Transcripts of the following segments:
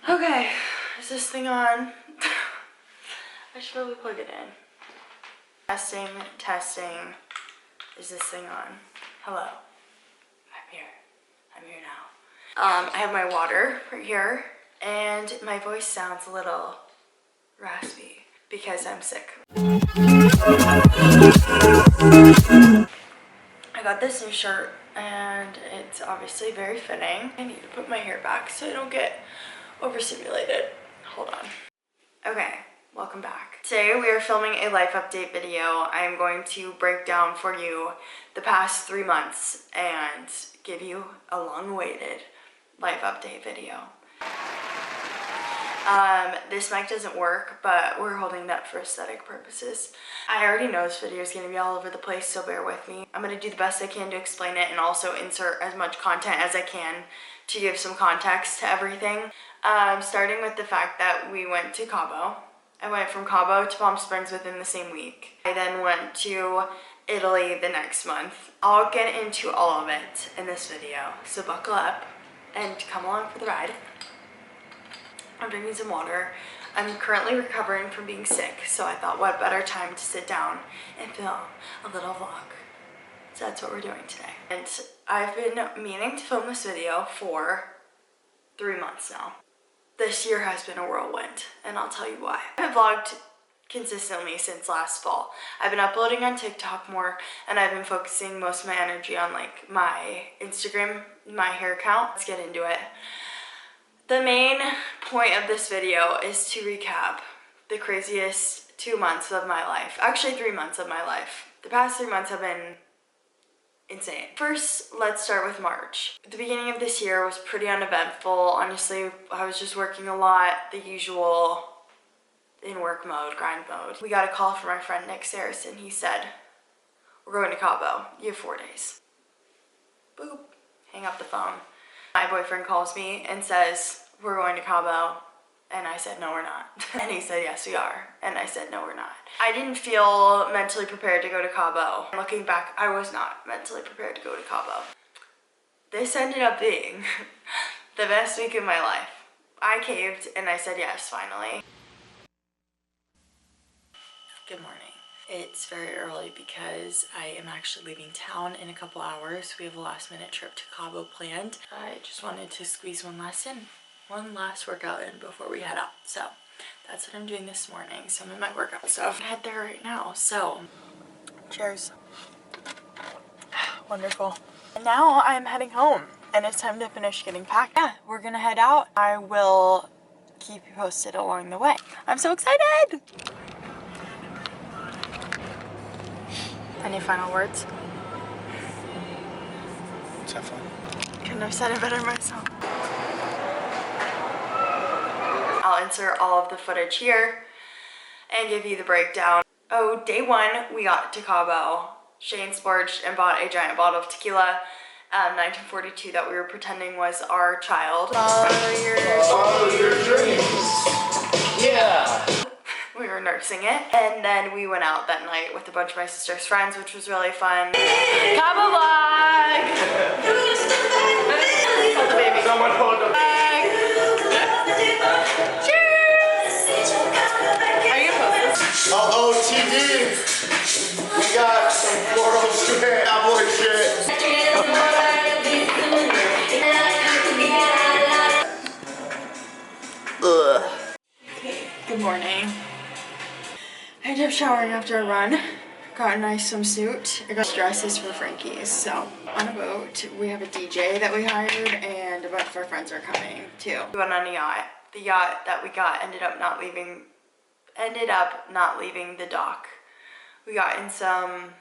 Okay, is this thing on? I should probably plug it in. Testing, testing. Is this thing on? Hello. I'm here. I'm here now. I have my water right here, and my voice sounds a little raspy because I'm sick. I got this new shirt, and it's obviously very fitting. I need to put my hair back so I don't get overstimulated. Hold on. Okay, welcome back. Today we are filming a life update video. I am going to break down for you the past 3 months and give you a long-awaited life update video. This mic doesn't work, but we're holding that for aesthetic purposes. I already know this video is going to be all over the place, so bear with me. I'm going to do the best I can to explain it and also insert as much content as I can to give some context to everything. Starting with the fact that we went to Cabo. I went from Cabo to Palm Springs within the same week. I then went to Italy the next month. I'll get into all of it in this video, so buckle up and come along for the ride. I'm drinking some water. I'm currently recovering from being sick, so I thought what better time to sit down and film a little vlog. So that's what we're doing today. And I've been meaning to film this video for 3 months now. This year has been a whirlwind, and I'll tell you why. I've vlogged consistently since last fall. I've been uploading on TikTok more, and I've been focusing most of my energy on like my Instagram, my hair count. Let's get into it. The main point of this video is to recap the craziest 2 months of my life. Actually 3 months of my life. The past 3 months have been insane. First, let's start with March. The beginning of this year was pretty uneventful. Honestly, I was just working a lot, the usual in work mode, grind mode. We got a call from my friend Nick Saracen. He said, "We're going to Cabo. You have 4 days." Boop. Hang up the phone. My boyfriend calls me and says, "We're going to Cabo." And I said, "No, we're not." And he said, "Yes, we are." And I said, "No, we're not." I didn't feel mentally prepared to go to Cabo. Looking back, I was not mentally prepared to go to Cabo. This ended up being the best week of my life. I caved and I said yes, finally. Good morning. It's very early because I am actually leaving town in a couple hours. We have a last minute trip to Cabo planned. I just wanted to squeeze one last workout in before we head out. So that's what I'm doing this morning. Some of my workout stuff. I head there right now. So cheers. Wonderful. And now I'm heading home and it's time to finish getting packed. Yeah, we're gonna head out. I will keep you posted along the way. I'm so excited. Any final words? Let's have fun. Couldn't have said it better myself. I'll insert all of the footage here and give you the breakdown. Oh, day 1, we got to Cabo. Shane splurged and bought a giant bottle of tequila, 1942, that we were pretending was our child. Follow your dreams. Yeah. We were nursing it, and then we went out that night with a bunch of my sister's friends, which was really fun. Cabo vlog! Hold the baby. Someone hold the bag. Cheers! Are you posting? OOTD. We got some floral shit, cowboy shit. Ugh. Good morning. I ended up showering after a run. Got a nice swimsuit. I got dresses for Frankie's. So on a boat, we have a DJ that we hired, and a bunch of our friends are coming too. We went on a yacht. The yacht that we got ended up not leaving the dock. We got in some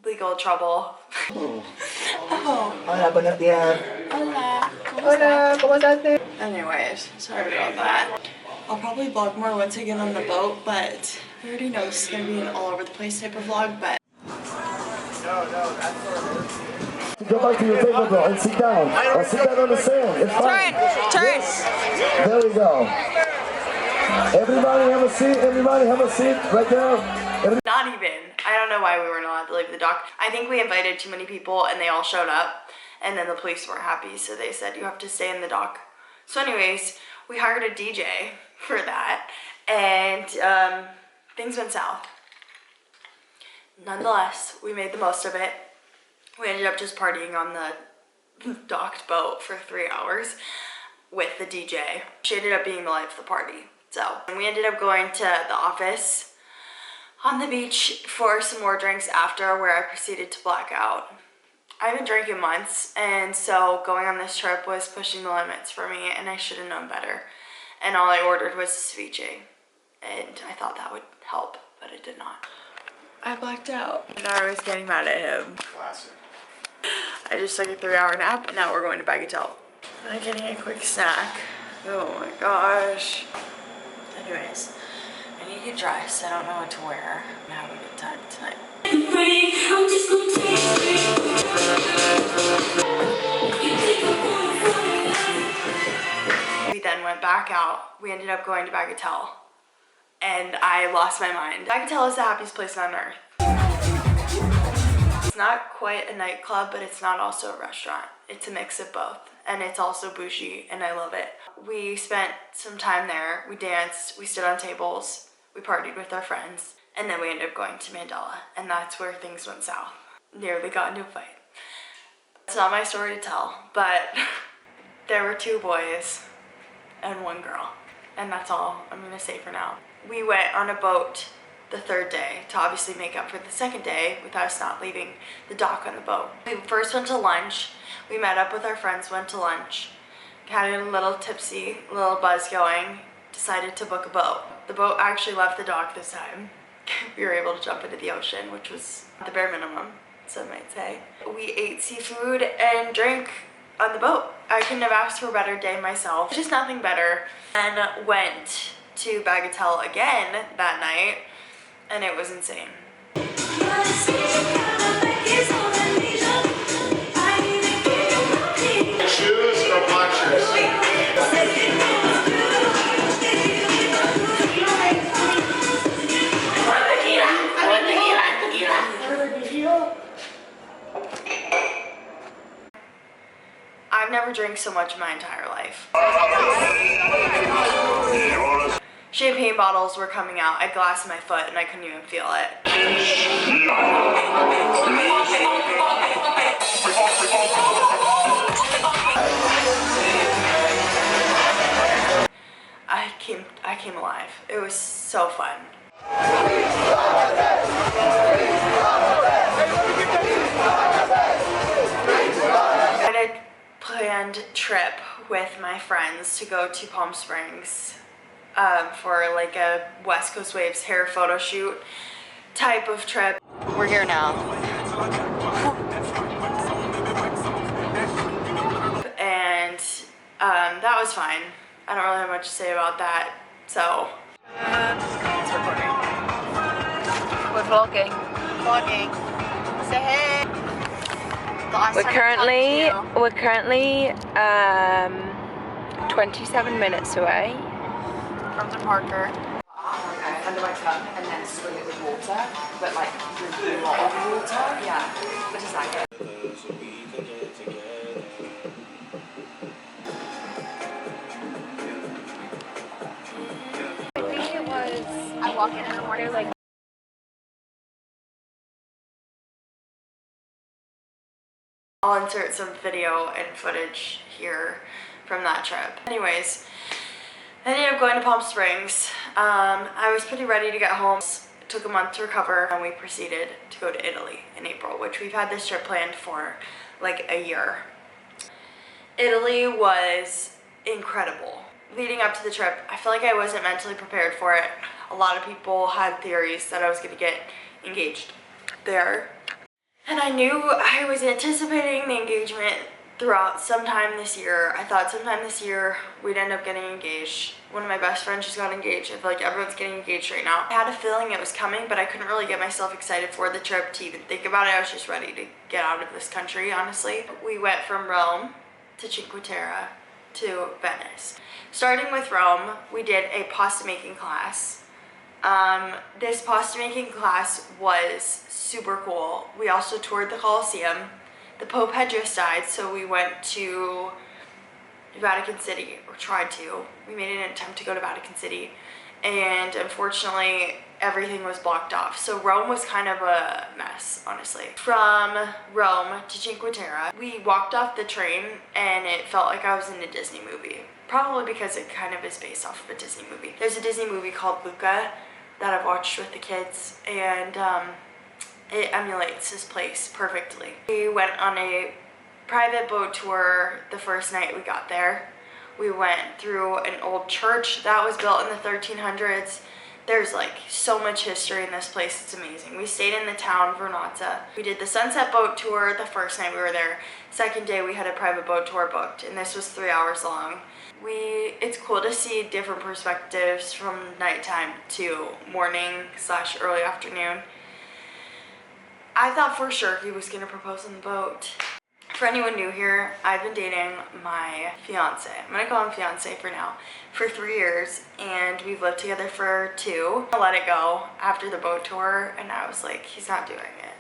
legal trouble. Hola, buenos días. Hola. Hola, ¿cómo estás? Anyways, sorry about that. I'll probably vlog more once I get on the boat, but I already know this is going to be an all over the place type of vlog, but... Go back to your table, bro, and sit down. Or sit down on the sand. It's fine. Turn! There we go. Everybody have a seat. Everybody have a seat right there. Not even. I don't know why we weren't allowed to leave the dock. I think we invited too many people and they all showed up, and then the police weren't happy, so they said you have to stay in the dock. So anyways, We hired a DJ for that, and things went south. Nonetheless, we made the most of it. We ended up just partying on the docked boat for 3 hours with the DJ. She ended up being the life of the party. So, and we ended up going to the office on the beach for some more drinks after, where I proceeded to black out. I haven't drank in months, and so going on this trip was pushing the limits for me, and I should have known better. And all I ordered was ceviche, and I thought that would help, but it did not. I blacked out, and I was getting mad at him. Classic. I just took a 3-hour nap, and now we're going to Bagatelle. I'm getting a quick snack. Oh my gosh. Anyways, I need to get dressed. I don't know what to wear. I'm gonna have a good time tonight. We then went back out. We ended up going to Bagatelle, and I lost my mind. Bagatelle is the happiest place on earth. It's not quite a nightclub, but it's not also a restaurant. It's a mix of both, and it's also bougie, and I love it. We spent some time there. We danced, we stood on tables, we partied with our friends, and then we ended up going to Mandela, and that's where things went south. Nearly got into a fight. It's not my story to tell, but there were 2 boys and 1 girl, and that's all I'm gonna say for now. We went on a boat the 3rd day to obviously make up for the 2nd day with us not leaving the dock on the boat. We first went to lunch. We met up with our friends, went to lunch, had a little tipsy, a little buzz going, decided to book a boat. The boat actually left the dock this time. We were able to jump into the ocean, which was the bare minimum, some might say. We ate seafood and drank on the boat. I couldn't have asked for a better day myself. Just nothing better. And went to Bagatelle again that night, and it was insane. Shoes or boxers? I've never drank so much in my entire life. Champagne bottles were coming out. I had glass in my foot and I couldn't even feel it. I came alive. It was so fun. I had a planned trip with my friends to go to Palm Springs for like a West Coast Waves hair photo shoot type of trip. We're here now. And that was fine. I don't really have much to say about that, so. It's recording. We're vlogging. Vlogging. Say hey. We're currently 27 minutes away From the Parker. Under my tongue and then swing it with water, but like with a lot of water. Yeah. What is that? I think it was, I walk in the morning like I'll insert some video and footage here from that trip. Anyways, I ended up going to Palm Springs. I was pretty ready to get home. It took a month to recover, and we proceeded to go to Italy in April, which we've had this trip planned for like a year. Italy was incredible. Leading up to the trip, I feel like I wasn't mentally prepared for it. A lot of people had theories that I was gonna get engaged there. And I knew I was anticipating the engagement throughout sometime this year. I thought sometime this year we'd end up getting engaged. One of my best friends just got engaged. I feel like everyone's getting engaged right now. I had a feeling it was coming, but I couldn't really get myself excited for the trip to even think about it. I was just ready to get out of this country, honestly. We went from Rome to Cinque Terre to Venice. Starting with Rome, we did a pasta making class. This pasta making class was super cool. We also toured the Colosseum. The Pope had just died, so we went to Vatican City, or tried to. We made an attempt to go to Vatican City, and unfortunately everything was blocked off. So Rome was kind of a mess, honestly. From Rome to Cinque Terre, we walked off the train and it felt like I was in a Disney movie. Probably because it kind of is based off of a Disney movie. There's a Disney movie called Luca that I've watched with the kids, and it emulates this place perfectly. We went on a private boat tour the first night we got there. We went through an old church that was built in the 1300s. There's like so much history in this place, it's amazing. We stayed in the town, Vernazza. We did the sunset boat tour the first night we were there. Second day we had a private boat tour booked, and this was 3 hours long. It's cool to see different perspectives from nighttime to morning / early afternoon. I thought for sure he was gonna propose on the boat. For anyone new here, I've been dating my fiance. I'm gonna call him fiance for now, for 3 years, and we've lived together for 2. I let it go after the boat tour, and I was like, he's not doing it.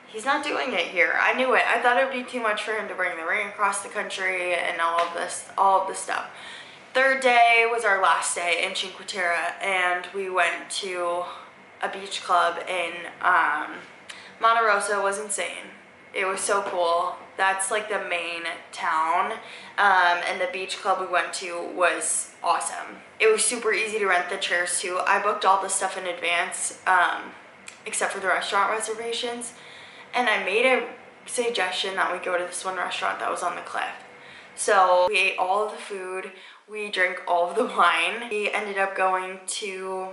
He's not doing it here. I knew it. I thought it would be too much for him to bring the ring across the country and all of this stuff. Third day was our last day in Cinque Terre, and we went to a beach club in Monte Rosa. Was insane. It was so cool. That's like the main town, and the beach club we went to was awesome. It was super easy to rent the chairs too. I booked all the stuff in advance, except for the restaurant reservations, and I made a suggestion that we go to this one restaurant that was on the cliff. So we ate all of the food, we drank all of the wine. We ended up going to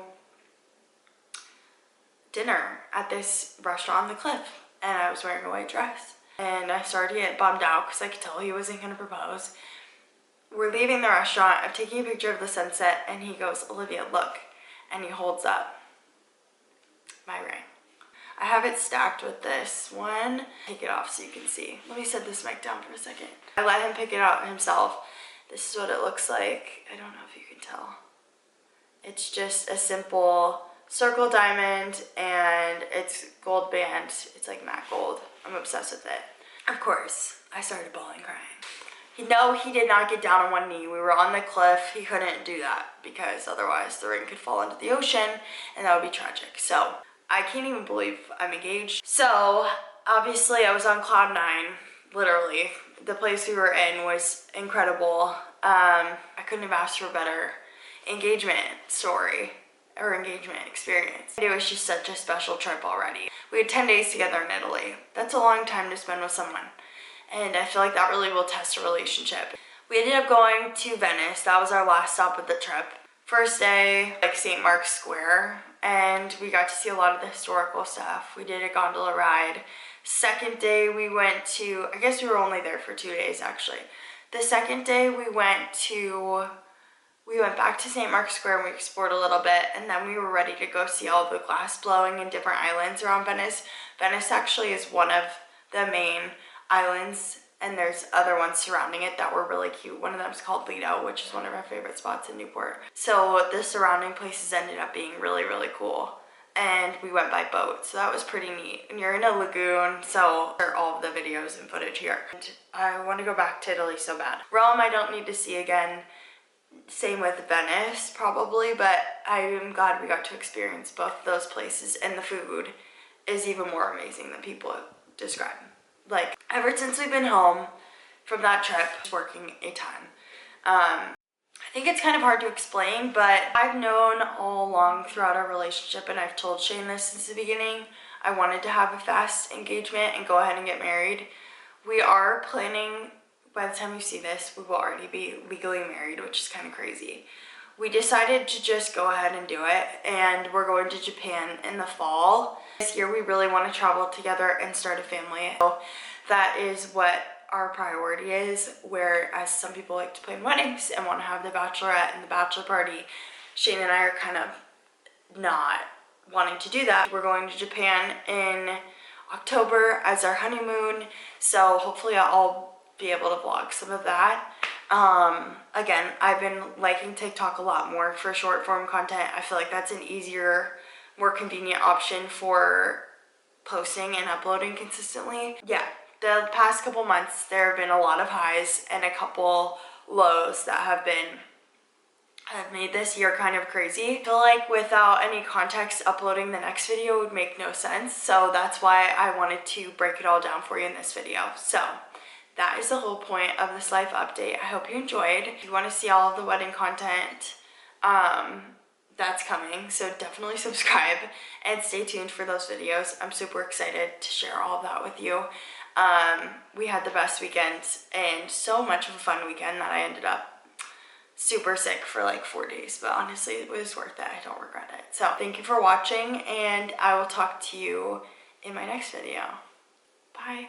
dinner at this restaurant on the cliff, and I was wearing a white dress. And I started to get bummed out because I could tell he wasn't going to propose. We're leaving the restaurant. I'm taking a picture of the sunset, and he goes, "Olivia, look." And he holds up my ring. I have it stacked with this one. Take it off so you can see. Let me set this mic down for a second. I let him pick it out himself. This is what it looks like. I don't know if you can tell. It's just a simple circle diamond, and it's gold band. It's like matte gold. I'm obsessed with it. Of course, I started bawling, crying. No, he did not get down on one knee. We were on the cliff. He couldn't do that because otherwise the ring could fall into the ocean, and that would be tragic. So I can't even believe I'm engaged. So obviously I was on cloud 9, literally. The place we were in was incredible. I couldn't have asked for a better engagement story or engagement experience. It was just such a special trip already. We had 10 days together in Italy. That's a long time to spend with someone, and I feel like that really will test a relationship. We ended up going to Venice. That was our last stop of the trip. First day, like St. Mark's Square, and we got to see a lot of the historical stuff. We did a gondola ride. Second day we went to, I guess we were only there for 2 days actually. The second day we went back to St. Mark's Square and we explored a little bit, and then we were ready to go see all the glass blowing in different islands around Venice. Venice actually is one of the main islands, and there's other ones surrounding it that were really cute. One of them is called Lido, which is one of our favorite spots in Newport. So the surrounding places ended up being really, really cool. And we went by boat, so that was pretty neat. And you're in a lagoon, so there are all of the videos and footage here. And I want to go back to Italy so bad. Rome I don't need to see again. Same with Venice, probably, but I am glad we got to experience both of those places, and the food is even more amazing than people describe. Like, ever since we've been home from that trip, working a ton. I think it's kind of hard to explain, but I've known all along throughout our relationship, and I've told Shane this since the beginning, I wanted to have a fast engagement and go ahead and get married. We are planning, by the time you see this, we will already be legally married, which is kind of crazy. We decided to just go ahead and do it, and we're going to Japan in the fall. This year we really want to travel together and start a family. So that is what our priority is, whereas some people like to plan weddings and want to have the bachelorette and the bachelor party. Shane and I are kind of not wanting to do that. We're going to Japan in October as our honeymoon, so hopefully I'll be able to vlog some of that. Again, I've been liking TikTok a lot more for short form content. I feel like that's an easier, more convenient option for posting and uploading consistently. Yeah, the past couple months there have been a lot of highs and a couple lows that have made this year kind of crazy. I feel like without any context, uploading the next video would make no sense. So that's why I wanted to break it all down for you in this video. So that is the whole point of this life update. I hope you enjoyed. If you want to see all of the wedding content, that's coming. So definitely subscribe and stay tuned for those videos. I'm super excited to share all of that with you. We had the best weekend and so much of a fun weekend that I ended up super sick for like 4 days, but honestly it was worth it. I don't regret it. So thank you for watching, and I will talk to you in my next video. Bye.